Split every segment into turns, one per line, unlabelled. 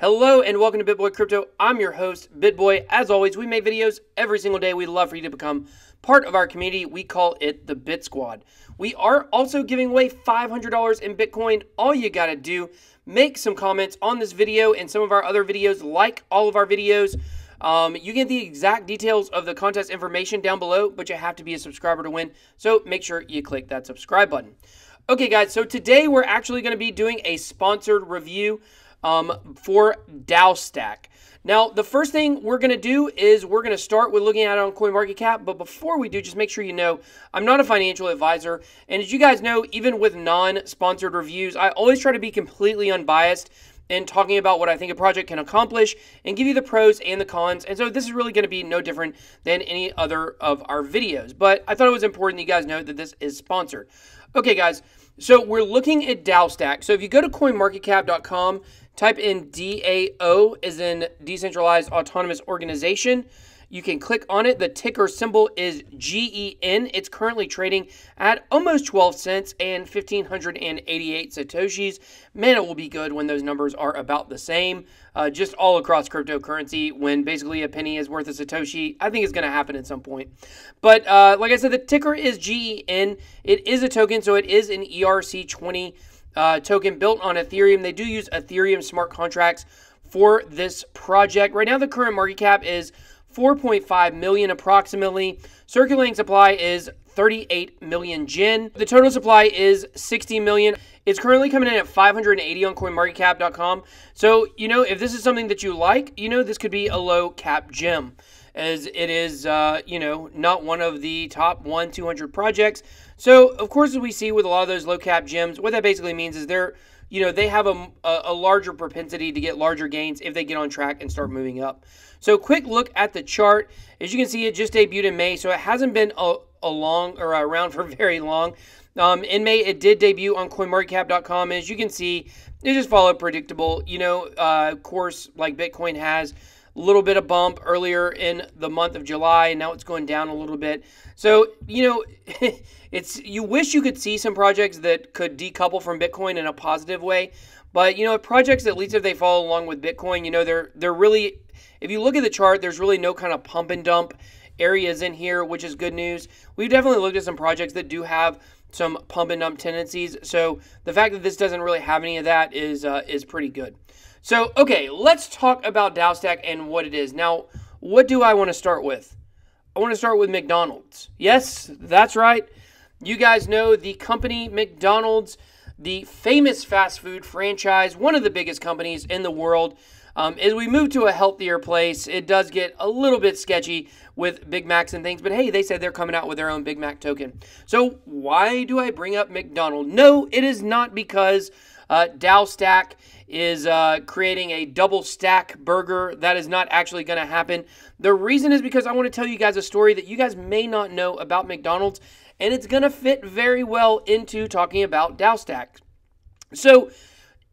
Hello and welcome to BitBoy Crypto. I'm your host, BitBoy. As always, we make videos every single day. We'd love for you to become part of our community. We call it the Bit Squad. We are also giving away $500 in Bitcoin. All you gotta do, make some comments on this video and some of our other videos, like all of our videos. You get the exact details of the contest information down below, but you have to be a subscriber to win. So make sure you click that subscribe button. Okay guys, so today we're actually gonna be doing a sponsored review for DAOstack. Now, the first thing we're going to do is we're going to start with looking at it on CoinMarketCap. But before we do, just make sure you know I'm not a financial advisor. And as you guys know, even with non-sponsored reviews, I always try to be completely unbiased in talking about what I think a project can accomplish and give you the pros and the cons. And so this is really going to be no different than any other of our videos. But I thought it was important that you guys know that this is sponsored. Okay, guys. So we're looking at DAOstack. So if you go to coinmarketcap.com, type in DAO as in Decentralized Autonomous Organization. You can click on it. The ticker symbol is GEN. It's currently trading at almost 12 cents and 1,588 Satoshis. Man, it will be good when those numbers are about the same. Just all across cryptocurrency, when basically a penny is worth a Satoshi. I think it's going to happen at some point. But like I said, the ticker is GEN. It is a token, so it is an ERC20 token built on Ethereum. They do use Ethereum smart contracts for this project. Right now, the current market cap is 4.5 million approximately. Circulating supply is 38 million gen. The total supply is 60 million. It's currently coming in at 580 on coinmarketcap.com. So, you know, if this is something that you like, you know, this could be a low cap gem, as it is, you know, not one of the top 200 projects. So, of course, as we see with a lot of those low cap gems, what that basically means is they're, you know, they have a larger propensity to get larger gains if they get on track and start moving up. So, quick look at the chart. As you can see, it just debuted in May, so it hasn't been around for very long. In May, it did debut on coinmarketcap.com. As you can see, it just followed predictable. You know, of course, like Bitcoin has a little bit of bump earlier in the month of July, and now it's going down a little bit. So, you know, you wish you could see some projects that could decouple from Bitcoin in a positive way. But, you know, projects, at least if they follow along with Bitcoin, you know, they're really, if you look at the chart, there's really no kind of pump and dump areas in here, which is good news. We've definitely looked at some projects that do have some pump and dump tendencies. So the fact that this doesn't really have any of that is pretty good. So, okay, let's talk about DAOstack and what it is. Now, what do I want to start with? I want to start with McDonald's. Yes, that's right. You guys know the company McDonald's, the famous fast food franchise, one of the biggest companies in the world. As we move to a healthier place, it does get a little bit sketchy with Big Macs and things, but hey, they said they're coming out with their own Big Mac token. So why do I bring up McDonald's? No, it is not because DAOstack is creating a double stack burger. That is not actually going to happen. The reason is because I want to tell you guys a story that you guys may not know about McDonald's, and it's going to fit very well into talking about DAOstack. So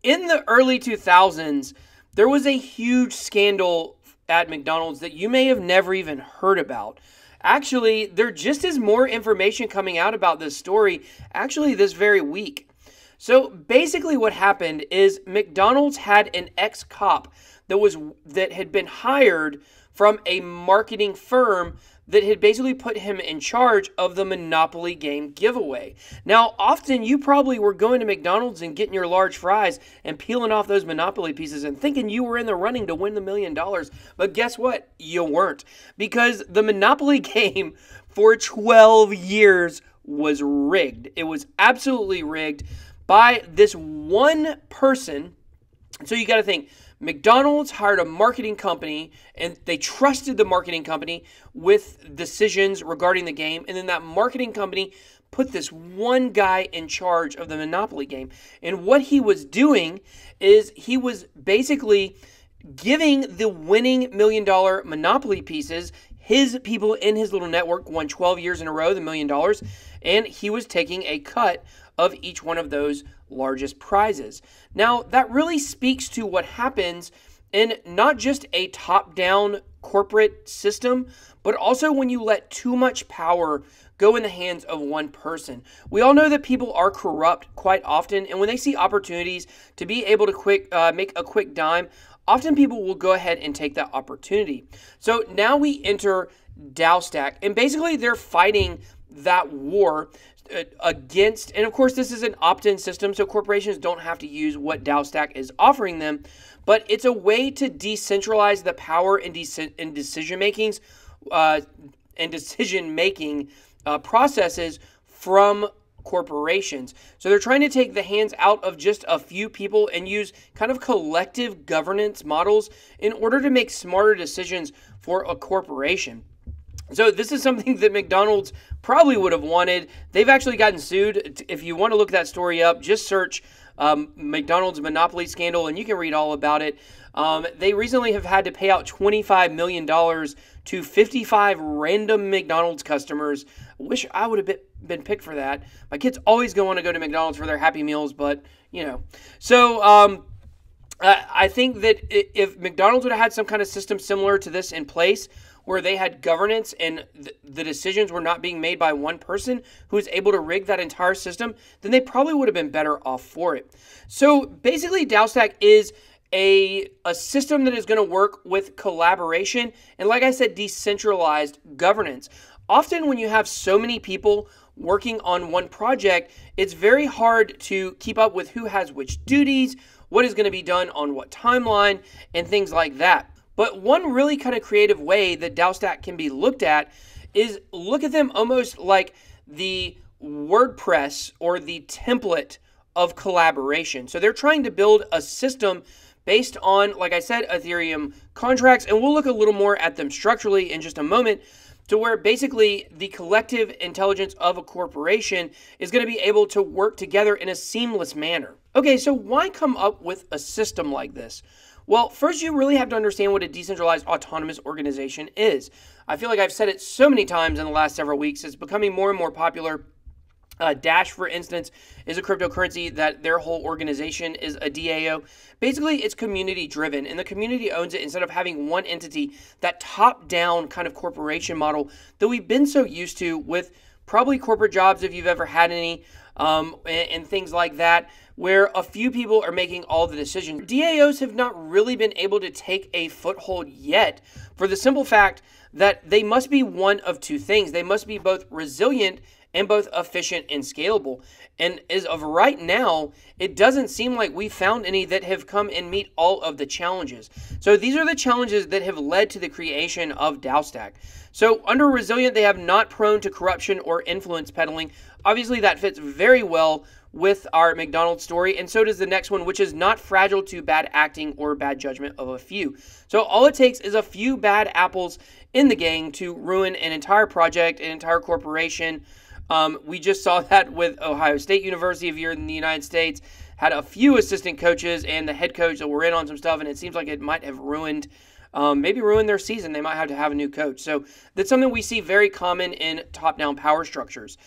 in the early 2000s, there was a huge scandal at McDonald's that you may have never even heard about. Actually, there just is more information coming out about this story actually this very week. So basically what happened is McDonald's had an ex-cop that had been hired from a marketing firm that had basically put him in charge of the Monopoly game giveaway. Now, often you probably were going to McDonald's and getting your large fries and peeling off those Monopoly pieces and thinking you were in the running to win the $1 million. But guess what? You weren't. Because the Monopoly game for 12 years was rigged. It was absolutely rigged by this one person. So you got to think, McDonald's hired a marketing company and they trusted the marketing company with decisions regarding the game. And then that marketing company put this one guy in charge of the Monopoly game. And what he was doing is he was basically giving the winning $1 million Monopoly pieces. His people in his little network won 12 years in a row, the $1 million. And he was taking a cut of each one of those largest prizes. Now, that really speaks to what happens in not just a top-down corporate system, but also when you let too much power go in the hands of one person. We all know that people are corrupt quite often, and when they see opportunities to be able to make a quick dime often people will go ahead and take that opportunity. So now we enter DAOstack, and basically they're fighting that war against, and of course this is an opt-in system, so corporations don't have to use what DAOstack is offering them, but it's a way to decentralize the power and decision-making processes from corporations. So they're trying to take the hands out of just a few people and use kind of collective governance models in order to make smarter decisions for a corporation. So this is something that McDonald's probably would have wanted. They've actually gotten sued. If you want to look that story up, just search McDonald's monopoly scandal and you can read all about it. They recently have had to pay out $25 million to 55 random McDonald's customers. I wish I would have been picked for that. My kids always want to go to McDonald's for their Happy Meals, but you know. So I think that if McDonald's would have had some kind of system similar to this in place, where they had governance and the decisions were not being made by one person who was able to rig that entire system, then they probably would have been better off for it. So basically, DAOstack is a system that is going to work with collaboration and, like I said, decentralized governance. Often when you have so many people working on one project, it's very hard to keep up with who has which duties, what is going to be done on what timeline, and things like that. But one really kind of creative way that DAOstack can be looked at is look at them almost like the Wordpress or the template of collaboration. So they're trying to build a system based on, like I said, Ethereum contracts, and we'll look a little more at them structurally in just a moment, to where basically the collective intelligence of a corporation is going to be able to work together in a seamless manner. Okay, so why come up with a system like this? Well, first you really have to understand what a decentralized autonomous organization is. I feel like I've said it so many times in the last several weeks. It's becoming more and more popular. Dash, for instance, is a cryptocurrency that their whole organization is a DAO. Basically, it's community driven, and the community owns it instead of having one entity, that top-down kind of corporation model that we've been so used to with probably corporate jobs, if you've ever had any, and things like that, where a few people are making all the decisions. DAOs have not really been able to take a foothold yet, for the simple fact that they must be one of two things. They must be both resilient and both efficient and scalable. And as of right now, it doesn't seem like we found any that have come and meet all of the challenges. So these are the challenges that have led to the creation of DAOstack. So under resilient, they have not prone to corruption or influence peddling. Obviously, that fits very well with our McDonald's story, and so does the next one, which is not fragile to bad acting or bad judgment of a few. So all it takes is a few bad apples in the gang to ruin an entire project, an entire corporation. We just saw that with Ohio State University here in the United States. Had a few assistant coaches and the head coach that were in on some stuff, and it seems like it might have ruined, maybe ruined their season. They might have to have a new coach. So that's something we see very common in top-down power structures.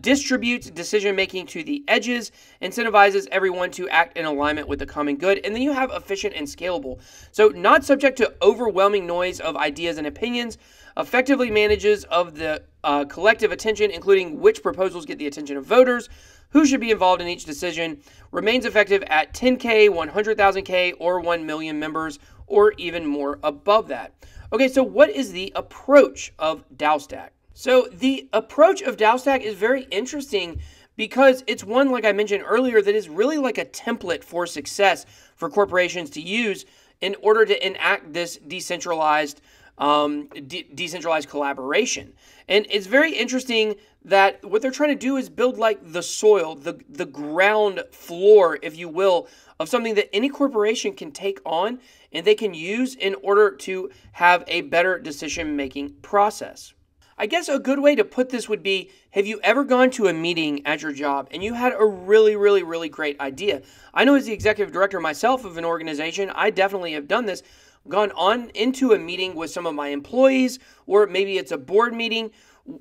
Distributes decision-making to the edges, incentivizes everyone to act in alignment with the common good, and then you have efficient and scalable. So not subject to overwhelming noise of ideas and opinions, effectively manages of the collective attention, including which proposals get the attention of voters, who should be involved in each decision, remains effective at 10K, 100,000K, or 1 million members, or even more above that. Okay, so what is the approach of DAOstack? So the approach of DAOstack is very interesting because it's one, like I mentioned earlier, that is really like a template for success for corporations to use in order to enact this decentralized collaboration. And it's very interesting that what they're trying to do is build like the soil, the ground floor, if you will, of something that any corporation can take on and they can use in order to have a better decision-making process. I guess a good way to put this would be, have you ever gone to a meeting at your job and you had a really, really, really great idea? I know as the executive director myself of an organization, I definitely have done this, gone on into a meeting with some of my employees, or maybe it's a board meeting.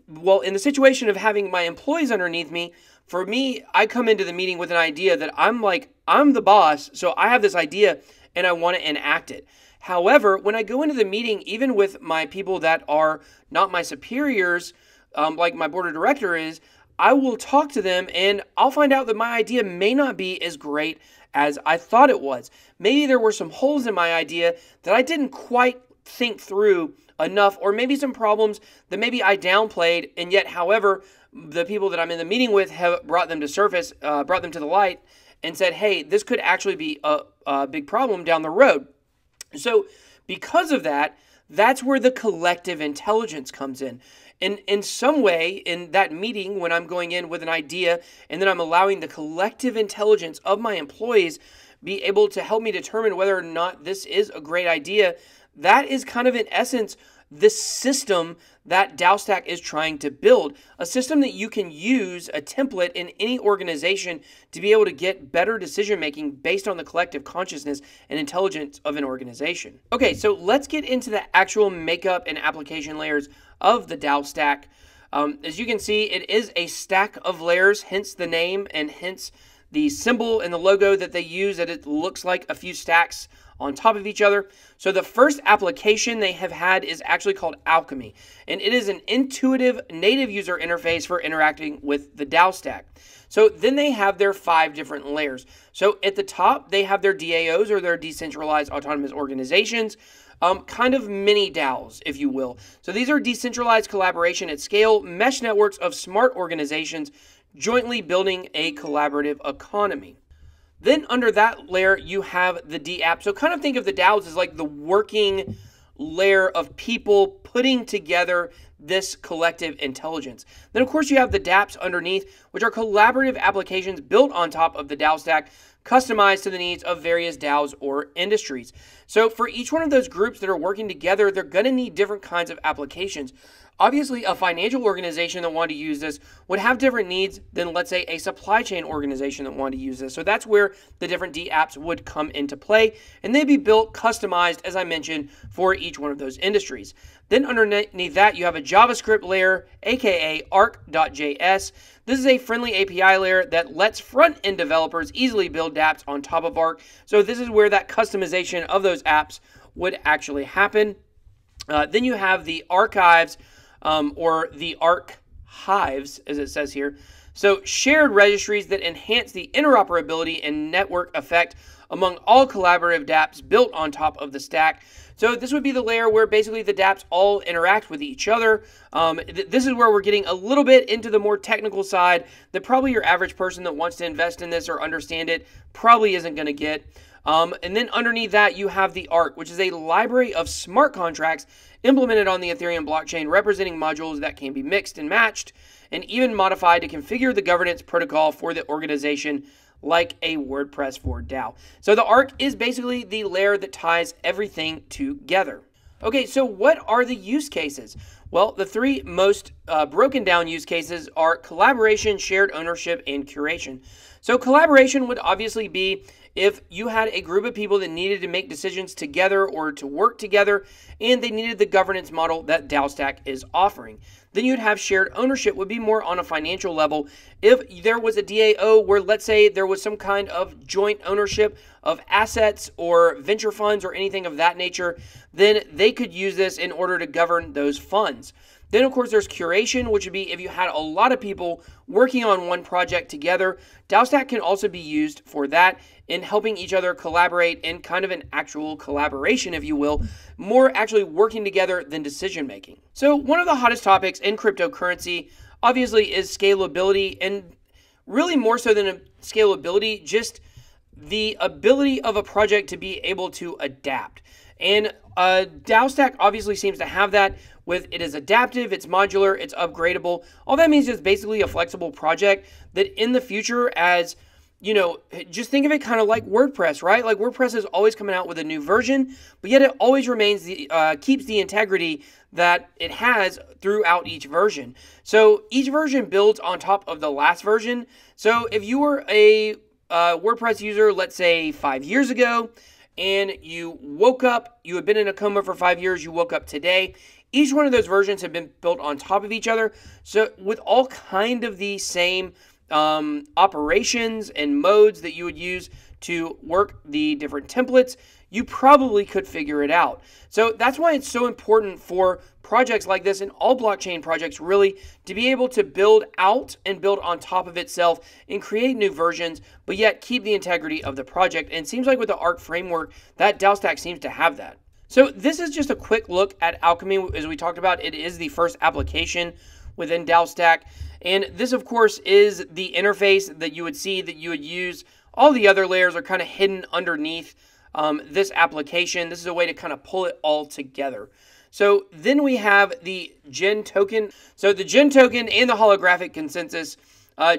Well, in the situation of having my employees underneath me, for me, I come into the meeting with an idea that I'm the boss, so I have this idea and I want to enact it. However, when I go into the meeting, even with my people that are not my superiors, like my board of director is, I will talk to them and I'll find out that my idea may not be as great as I thought it was. Maybe there were some holes in my idea that I didn't quite think through enough, or maybe some problems that maybe I downplayed, and yet, however, the people that I'm in the meeting with have brought them to surface, brought them to the light, and said, hey, this could actually be a big problem down the road. So because of that, that's where the collective intelligence comes in. And in some way, in that meeting, when I'm going in with an idea, and then I'm allowing the collective intelligence of my employees be able to help me determine whether or not this is a great idea, that is kind of, in essence, the system that DAOstack is trying to build. A system that you can use, a template in any organization to be able to get better decision making based on the collective consciousness and intelligence of an organization. Okay, so let's get into the actual makeup and application layers of the DAOstack. As you can see, it is a stack of layers, hence the name and hence the symbol and the logo that they use, that it looks like a few stacks on top of each other. So the first application they have had is actually called Alchemy, and it is an intuitive native user interface for interacting with the DAOstack. So then they have their 5 different layers. So at the top, they have their DAOs, or their decentralized autonomous organizations, kind of mini DAOs, if you will. So these are decentralized collaboration at scale, mesh networks of smart organizations jointly building a collaborative economy. Then under that layer, you have the DApp. So kind of think of the DAOs as like the working layer of people putting together this collective intelligence. Then, of course, you have the dApps underneath, which are collaborative applications built on top of the DAOstack, customized to the needs of various DAOs or industries. So for each one of those groups that are working together, they're going to need different kinds of applications. Obviously, a financial organization that wanted to use this would have different needs than, let's say, a supply chain organization that wanted to use this. So that's where the different DApps would come into play, and they'd be built, customized, as I mentioned, for each one of those industries. Then underneath that, you have a JavaScript layer, aka arc.js. This is a friendly API layer that lets front-end developers easily build dApps on top of Arc. So this is where that customization of those apps would actually happen. Then you have the archives, or the archives, as it says here. So shared registries that enhance the interoperability and network effect among all collaborative dApps built on top of the stack. So this would be the layer where basically the dApps all interact with each other. This is where we're getting a little bit into the more technical side that probably your average person that wants to invest in this or understand it probably isn't going to get. And then underneath that, you have the Arc, which is a library of smart contracts implemented on the Ethereum blockchain, representing modules that can be mixed and matched and even modified to configure the governance protocol for the organization, like a WordPress for DAO. So the Arc is basically the layer that ties everything together. Okay, so what are the use cases? Well, the 3 most broken down use cases are collaboration, shared ownership, and curation. So collaboration would obviously be if you had a group of people that needed to make decisions together or to work together, and they needed the governance model that DAOstack is offering. Then you'd have shared ownership, would be more on a financial level. If there was a DAO where, let's say, there was some kind of joint ownership of assets or venture funds or anything of that nature, then they could use this in order to govern those funds. Then, of course, there's curation, which would be if you had a lot of people working on one project together. DAOstack can also be used for that, in helping each other collaborate in kind of an actual collaboration, if you will, more actually working together than decision making. So one of the hottest topics in cryptocurrency obviously is scalability, and really more so than scalability, just the ability of a project to be able to adapt. And DAOstack obviously seems to have that. With it is adaptive, it's modular, it's upgradable. All that means is basically a flexible project that in the future, as you know, just think of it kind of like WordPress, right? Like WordPress is always coming out with a new version, but yet it always remains keeps the integrity that it has throughout each version. So each version builds on top of the last version. So if you were a WordPress user, let's say 5 years ago, and you woke up, you had been in a coma for 5 years, you woke up today, each one of those versions have been built on top of each other. So with all kind of the same operations and modes that you would use to work the different templates, you probably could figure it out. So that's why it's so important for projects like this and all blockchain projects really to be able to build out and build on top of itself and create new versions, but yet keep the integrity of the project. And it seems like with the ARC framework, that DAOstack seems to have that. So this is just a quick look at Alchemy. As we talked about, it is the first application within DAOstack. And this, of course, is the interface that you would see that you would use. All the other layers are kind of hidden underneath this application. This is a way to kind of pull it all together. So then we have the Gen token. So the Gen token and the holographic consensus.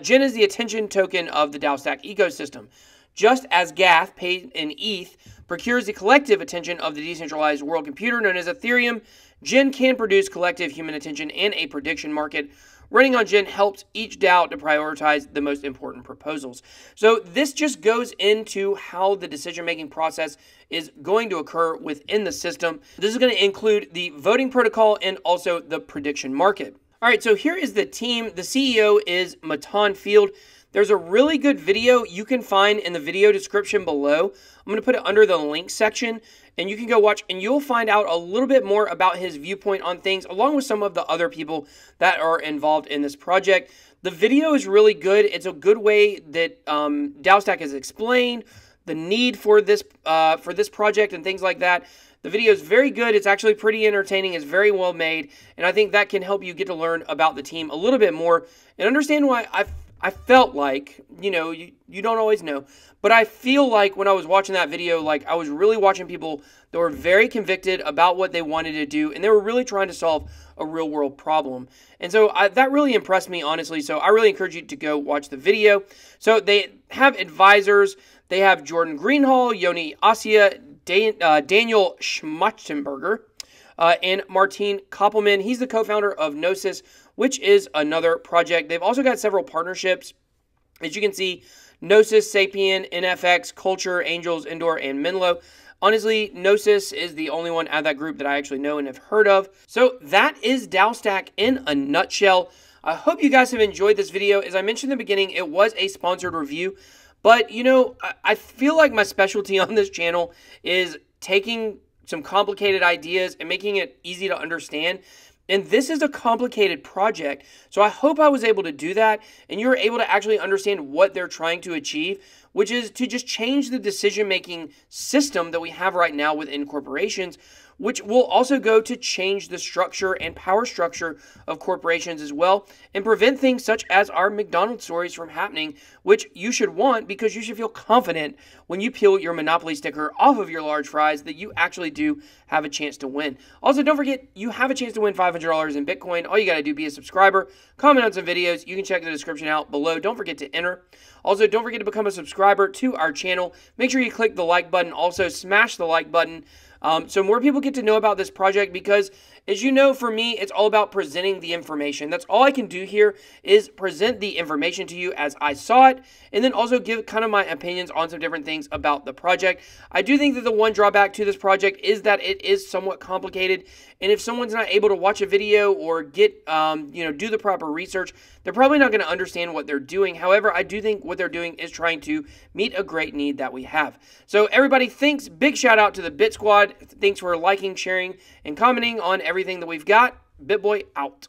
Gen is the attention token of the DAOstack ecosystem. Just as Gath, paid in ETH, procures the collective attention of the decentralized world computer known as Ethereum, Gen can produce collective human attention and a prediction market. Running on Gen helps each DAO to prioritize the most important proposals. So this just goes into how the decision-making process is going to occur within the system. This is going to include the voting protocol and also the prediction market. All right, so here is the team. The CEO is Matan Field. There's a really good video you can find in the video description below. I'm going to put it under the link section, and you can go watch, and you'll find out a little bit more about his viewpoint on things, along with some of the other people that are involved in this project. The video is really good. It's a good way that DAOstack has explained the need for this project and things like that. The video is very good. It's actually pretty entertaining. It's very well made, and I think that can help you get to learn about the team a little bit more and understand why I felt like, you know, you don't always know, but I feel like when I was watching that video, like I was really watching people that were very convicted about what they wanted to do, and they were really trying to solve a real world problem. And so that really impressed me, honestly. So I really encourage you to go watch the video. So they have advisors. They have Jordan Greenhall, Yoni Asia, Daniel Schmachtenberger, and Martin Koppelman. He's the co-founder of Gnosis, which is another project. They've also got several partnerships. As you can see, Gnosis, Sapien, NFX, Culture, Angels, Indoor, and Menlo. Honestly, Gnosis is the only one out of that group that I actually know and have heard of. So that is DAOstack in a nutshell. I hope you guys have enjoyed this video. As I mentioned in the beginning, it was a sponsored review. But, you know, I feel like my specialty on this channel is taking some complicated ideas and making it easy to understand. And this is a complicated project, so I hope I was able to do that, and you're able to actually understand what they're trying to achieve, which is to just change the decision-making system that we have right now within corporations, which will also go to change the structure and power structure of corporations as well, and prevent things such as our McDonald's stories from happening, which you should want because you should feel confident when you peel your Monopoly sticker off of your large fries that you actually do have a chance to win. Also, don't forget, you have a chance to win $500 in Bitcoin. All you got to do, be a subscriber, comment on some videos. You can check the description out below. Don't forget to enter. Also, don't forget to become a subscriber to our channel. Make sure you click the like button. Also, smash the like button so more people get to know about this project because, as you know, for me, it's all about presenting the information. That's all I can do here is present the information to you as I saw it, and then also give kind of my opinions on some different things about the project. I do think that the one drawback to this project is that it is somewhat complicated, and if someone's not able to watch a video or get, do the proper research, they're probably not going to understand what they're doing. However, I do think what they're doing is trying to meet a great need that we have. So everybody, thanks. Big shout out to the Bit Squad. Thanks for liking, sharing, and commenting on everything that we've got. BitBoy out.